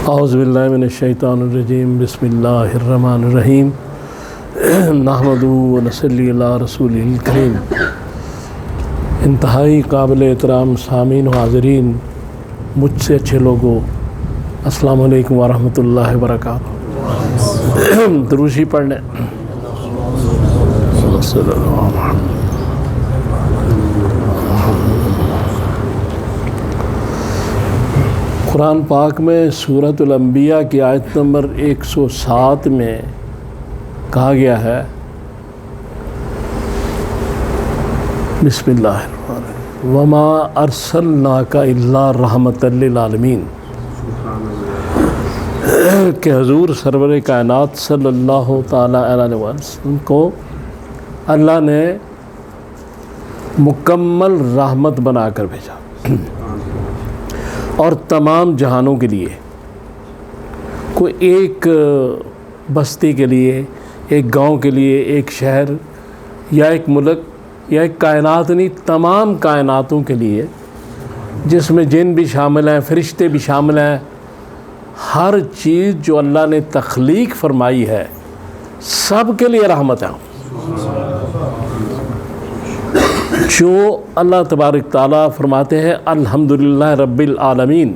اعوذ باللہ من الشیطان الرجیم بسم اللہ الرحمن الرحیم نحمدہ و نصلی علی رسولہ الکریم۔ انتہائی قابل احترام سامعین و حاضرین، مجھ سے اچھے لوگوں، السلام علیکم ورحمۃ اللہ وبرکاتہ۔ دروشی پڑھنے قرآن پاک میں سورۃ الانبیاء کی آیت نمبر 107 میں کہا گیا ہے، بسم اللہ الرحمن الرحیم، وما ارسلناک الا رحمۃ للعالمین، کہ حضور سرور کائنات صلی اللہ تعالیٰ علیہ وسلم کو اللہ نے مکمل رحمت بنا کر بھیجا، اور تمام جہانوں کے لیے، کوئی ایک بستی کے لیے، ایک گاؤں کے لیے، ایک شہر یا ایک ملک یا ایک کائنات نہیں، تمام کائناتوں کے لیے، جس میں جن بھی شامل ہیں، فرشتے بھی شامل ہیں، ہر چیز جو اللہ نے تخلیق فرمائی ہے سب کے لیے رحمت ہے۔ جو اللہ تبارک تعالیٰ فرماتے ہیں الحمدللہ رب العالمین،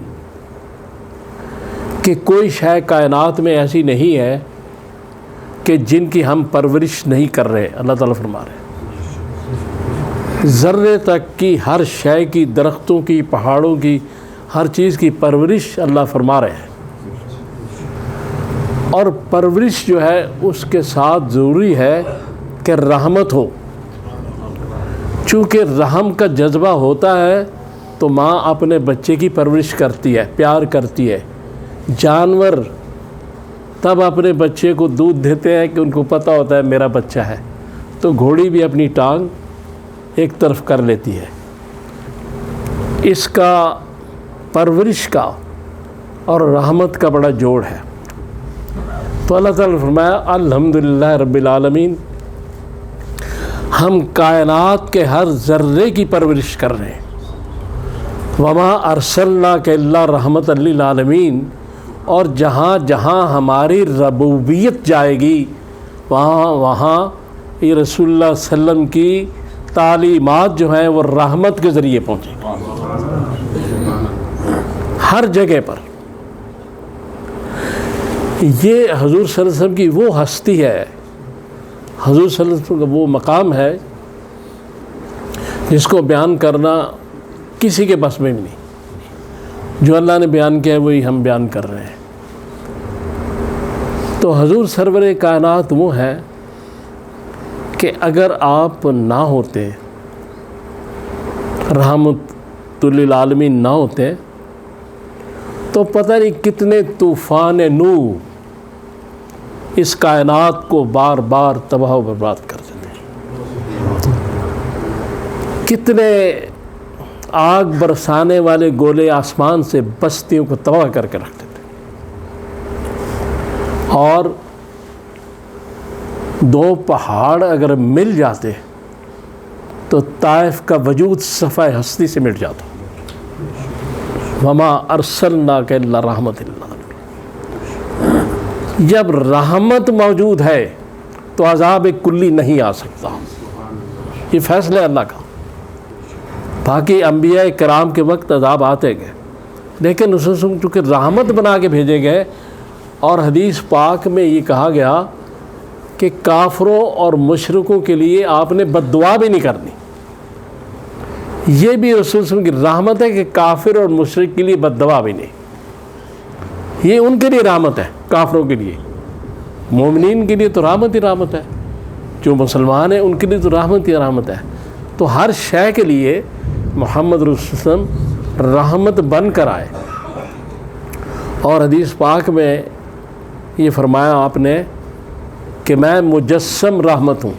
کہ کوئی شے کائنات میں ایسی نہیں ہے کہ جن کی ہم پرورش نہیں کر رہے، اللہ تعالیٰ فرما رہے ہیں ذرے تک کی ہر شے کی، درختوں کی، پہاڑوں کی، ہر چیز کی پرورش اللہ فرما رہے ہیں، اور پرورش جو ہے اس کے ساتھ ضروری ہے کہ رحمت ہو۔ چونکہ رحم کا جذبہ ہوتا ہے تو ماں اپنے بچے کی پرورش کرتی ہے، پیار کرتی ہے۔ جانور تب اپنے بچے کو دودھ دیتے ہیں کہ ان کو پتہ ہوتا ہے میرا بچہ ہے، تو گھوڑی بھی اپنی ٹانگ ایک طرف کر لیتی ہے۔ اس کا پرورش کا اور رحمت کا بڑا جوڑ ہے۔ تو اللہ تعالیٰ نے فرمایا الحمدللہ رب العالمین، ہم کائنات کے ہر ذرے کی پرورش کر رہے ہیں۔ وما ارسلناک الا رحمۃ للعالمین، اور جہاں جہاں ہماری ربوبیت جائے گی وہاں یہ رسول اللہ صلی اللہ علیہ وسلم کی تعلیمات جو ہیں وہ رحمت کے ذریعے پہنچیں گی ہر جگہ پر۔ یہ حضور صلی اللہ علیہ وسلم کی وہ ہستی ہے، حضور صلی اللہ علیہ وسلم کا وہ مقام ہے جس کو بیان کرنا کسی کے بس میں بھی نہیں۔ جو اللہ نے بیان کیا ہے وہی ہم بیان کر رہے ہیں۔ تو حضور سرور کائنات وہ ہے کہ اگر آپ نہ ہوتے، رحمت للعالمین نہ ہوتے، تو پتہ نہیں کتنے طوفان نوح اس کائنات کو بار بار تباہ و برباد کر دیتے ہیں۔ کتنے آگ برسانے والے گولے آسمان سے بستیوں کو تباہ کر کے رکھ دیتے ہیں، اور دو پہاڑ اگر مل جاتے تو طائف کا وجود صفحہ ہستی سے مٹ جاتا۔ وما ارسلناک الا رحمۃ للعالمین، جب رحمت موجود ہے تو عذاب کلی نہیں آ سکتا، یہ فیصلہ اللہ کا۔ باقی انبیاء کرام کے وقت عذاب آتے گئے، لیکن اس میں چونکہ رحمت بنا کے بھیجے گئے، اور حدیث پاک میں یہ کہا گیا کہ کافروں اور مشرکوں کے لیے آپ نے بد دعا بھی نہیں کرنی۔ یہ بھی رسول صلی اللہ علیہ وسلم کی رحمت ہے کہ کافر اور مشرک کے لیے بد دعا بھی نہیں، یہ ان کے لیے رحمت ہے۔ کافروں کے لیے، مومنین کے لیے تو رحمت ہی رحمت ہے، جو مسلمان ہیں ان کے لیے تو رحمت ہی رحمت ہے۔ تو ہر شے کے لیے محمد رسول اللہ علیہ وسلم رحمت بن کر آئے، اور حدیث پاک میں یہ فرمایا آپ نے کہ میں مجسم رحمت ہوں،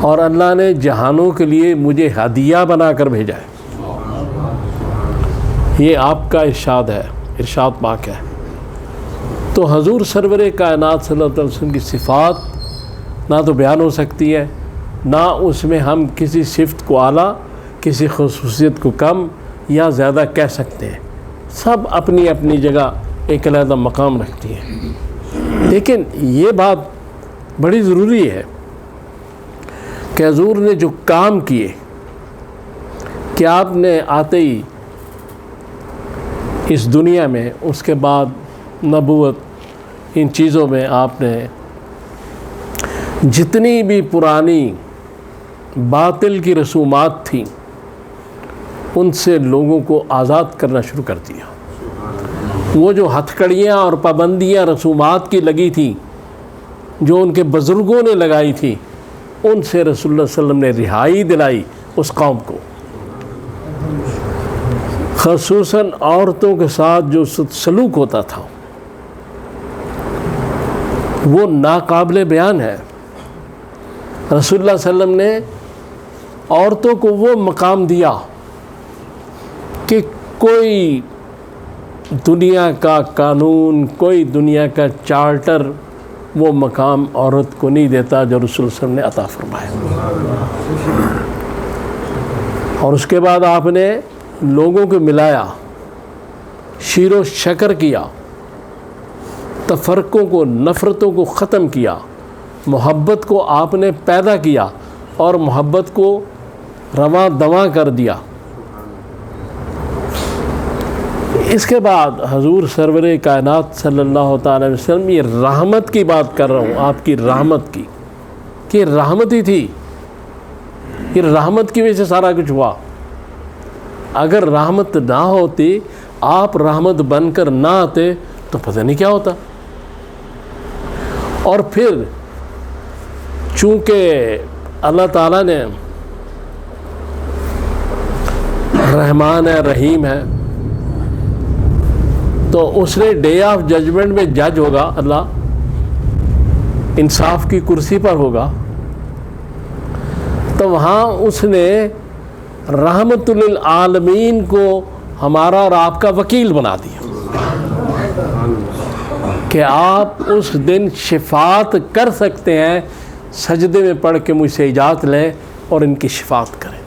اور اللہ نے جہانوں کے لیے مجھے ہدیہ بنا کر بھیجا ہے۔ یہ آپ کا ارشاد ہے، ارشاد پاک ہے۔ تو حضور سرور کائنات صلی اللہ علیہ وسلم کی صفات نہ تو بیان ہو سکتی ہے، نہ اس میں ہم کسی صفت کو اعلیٰ، کسی خصوصیت کو کم یا زیادہ کہہ سکتے ہیں۔ سب اپنی اپنی جگہ ایک علیحدہ مقام رکھتی ہیں، لیکن یہ بات بڑی ضروری ہے کہ حضور نے جو کام کیے کہ آپ نے آتے ہی اس دنیا میں، اس کے بعد نبوت، ان چیزوں میں آپ نے جتنی بھی پرانی باطل کی رسومات تھیں ان سے لوگوں کو آزاد کرنا شروع کر دیا۔ وہ جو ہتھکڑیاں اور پابندیاں رسومات کی لگی تھیں جو ان کے بزرگوں نے لگائی تھی، ان سے رسول اللہ صلی اللہ علیہ وسلم نے رہائی دلائی اس قوم کو۔ خصوصاً عورتوں کے ساتھ جو سلوک ہوتا تھا وہ ناقابل بیان ہے۔ رسول اللہ صلی اللہ علیہ وسلم نے عورتوں کو وہ مقام دیا کہ کوئی دنیا کا قانون، کوئی دنیا کا چارٹر وہ مقام عورت کو نہیں دیتا جو رسول اللہ صلی اللہ علیہ وسلم نے عطا فرمایا۔ اور اس کے بعد آپ نے لوگوں کو ملایا، شیر و شکر کیا، تفرقوں کو، نفرتوں کو ختم کیا، محبت کو آپ نے پیدا کیا اور محبت کو رواں دواں کر دیا۔ اس کے بعد حضور سرور کائنات صلی اللہ تعالی وسلم، یہ رحمت کی بات کر رہا ہوں، آپ کی رحمت کی، کہ رحمت ہی تھی، یہ رحمت کی وجہ سے سارا کچھ ہوا۔ اگر رحمت نہ ہوتی، آپ رحمت بن کر نہ آتے تو پتہ نہیں کیا ہوتا۔ اور پھر چونکہ اللہ تعالیٰ نے رحمان ہے، رحیم ہے، تو اس نے ڈے آف ججمنٹ میں جج ہوگا، اللہ انصاف کی کرسی پر ہوگا، تو وہاں اس نے رحمت للعالمین کو ہمارا اور آپ کا وکیل بنا دیا کہ آپ اس دن شفاعت کر سکتے ہیں، سجدے میں پڑھ کے مجھ سے اجازت لیں اور ان کی شفاعت کریں۔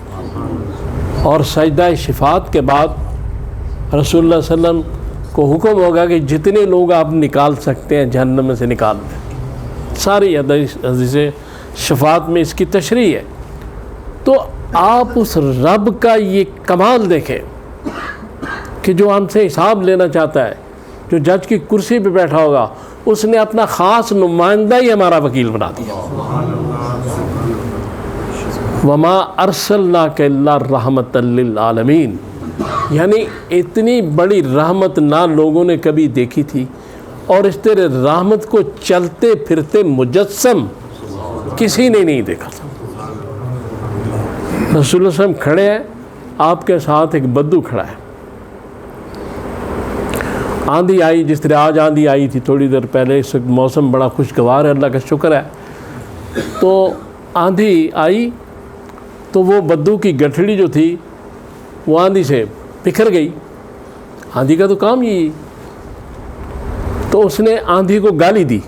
اور سجدہ شفاعت کے بعد رسول اللہ صلی اللہ علیہ وسلم کو حکم ہوگا کہ جتنے لوگ آپ نکال سکتے ہیں جہنم میں سے نکال دیں۔ ساری حدیث شفاعت میں اس کی تشریح ہے۔ تو آپ اس رب کا یہ کمال دیکھیں کہ جو ہم سے حساب لینا چاہتا ہے، جو جج کی کرسی پہ بیٹھا ہوگا، اس نے اپنا خاص نمائندہ ہی ہمارا وکیل بنا دیا۔ وما ارسلناک الا رحمۃ للعالمین، یعنی اتنی بڑی رحمت نہ لوگوں نے کبھی دیکھی تھی، اور اس طرح رحمت کو چلتے پھرتے مجسم کسی نے نہیں دیکھا تھا۔ رسول اللہ صلی اللہ علیہ وسلم کھڑے ہیں، آپ کے ساتھ ایک بدو کھڑا ہے۔ آندھی آئی، جس طرح آج آندھی آئی تھی تھوڑی دیر پہلے، اس وقت موسم بڑا خوشگوار ہے، اللہ کا شکر ہے۔ تو آندھی آئی تو وہ بدو کی گٹھڑی جو تھی وہ آندھی سے بکھر گئی۔ آندھی کا تو کام یہی، تو اس نے آندھی کو گالی دی۔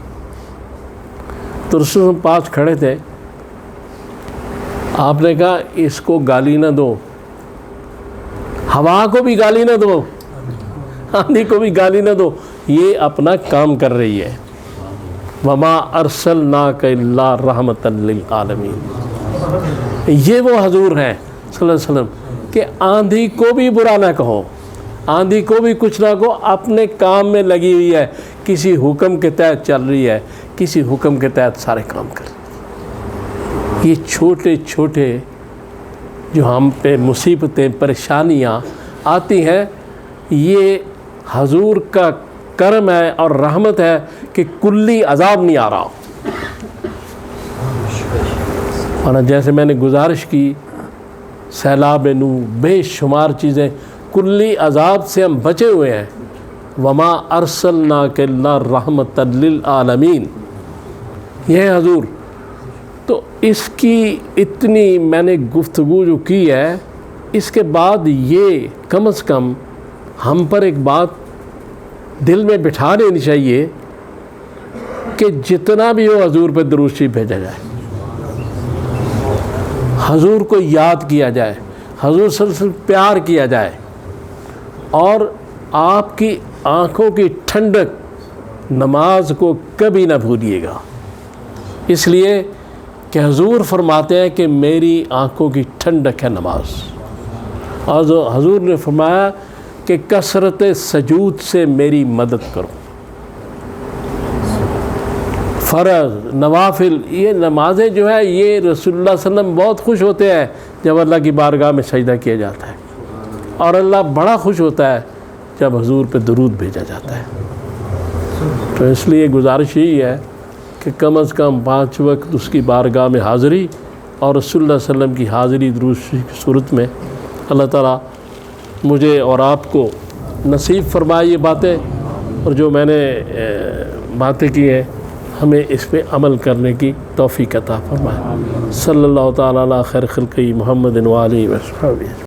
تو رسول اللہ پاس کھڑے تھے، آپ نے کہا اس کو گالی نہ دو، ہوا کو بھی گالی نہ دو، آندھی کو بھی گالی نہ دو، یہ اپنا کام کر رہی ہے۔ وما ارسلناک الا رحمۃ للعالمین، یہ وہ حضور ہیں صلی اللہ علیہ وسلم کہ آندھی کو بھی برا نہ کہو، آندھی کو بھی کچھ نہ کہو، اپنے کام میں لگی ہوئی ہے، کسی حکم کے تحت چل رہی ہے، کسی حکم کے تحت سارے کام کر رہی ہے۔ یہ چھوٹے چھوٹے جو ہم پہ مصیبتیں، پریشانیاں آتی ہیں، یہ حضور کا کرم ہے اور رحمت ہے کہ کلی عذاب نہیں آ رہا۔ اور جیسے میں نے گزارش کی، سیلاب نو، بے شمار چیزیں، کلی عذاب سے ہم بچے ہوئے ہیں۔ وما ارسلناک الا رحمۃ للعالمین، یہ ہے حضور۔ تو اس کی اتنی میں نے گفتگو جو کی ہے، اس کے بعد یہ کم از کم ہم پر ایک بات دل میں بٹھا لینی چاہیے کہ جتنا بھی ہو حضور پہ درود شریف بھیجا جائے، حضور کو یاد کیا جائے، حضور صلی اللہ علیہ وسلم پیار کیا جائے، اور آپ کی آنکھوں کی ٹھنڈک نماز کو کبھی نہ بھولیے گا، اس لیے کہ حضور فرماتے ہیں کہ میری آنکھوں کی ٹھنڈک ہے نماز، اور حضور نے فرمایا کہ کثرت سجود سے میری مدد کرو۔ فرض، نوافل، یہ نمازیں جو ہے یہ رسول اللہ صلی اللہ علیہ وسلم بہت خوش ہوتے ہیں جب اللہ کی بارگاہ میں سجدہ کیا جاتا ہے، اور اللہ بڑا خوش ہوتا ہے جب حضور پہ درود بھیجا جاتا ہے۔ تو اس لیے گزارش یہی ہے کہ کم از کم 5 وقت اس کی بارگاہ میں حاضری اور رسول اللہ صلی اللہ علیہ وسلم کی حاضری درود کی صورت میں اللہ تعالیٰ مجھے اور آپ کو نصیب فرمائے یہ باتیں، اور جو میں نے باتیں کی ہیں ہمیں اس پہ عمل کرنے کی توفیق عطا فرمائے۔ صلی اللہ تعالیٰ علی خیر خلقہ محمد و آلہ و صحبہ۔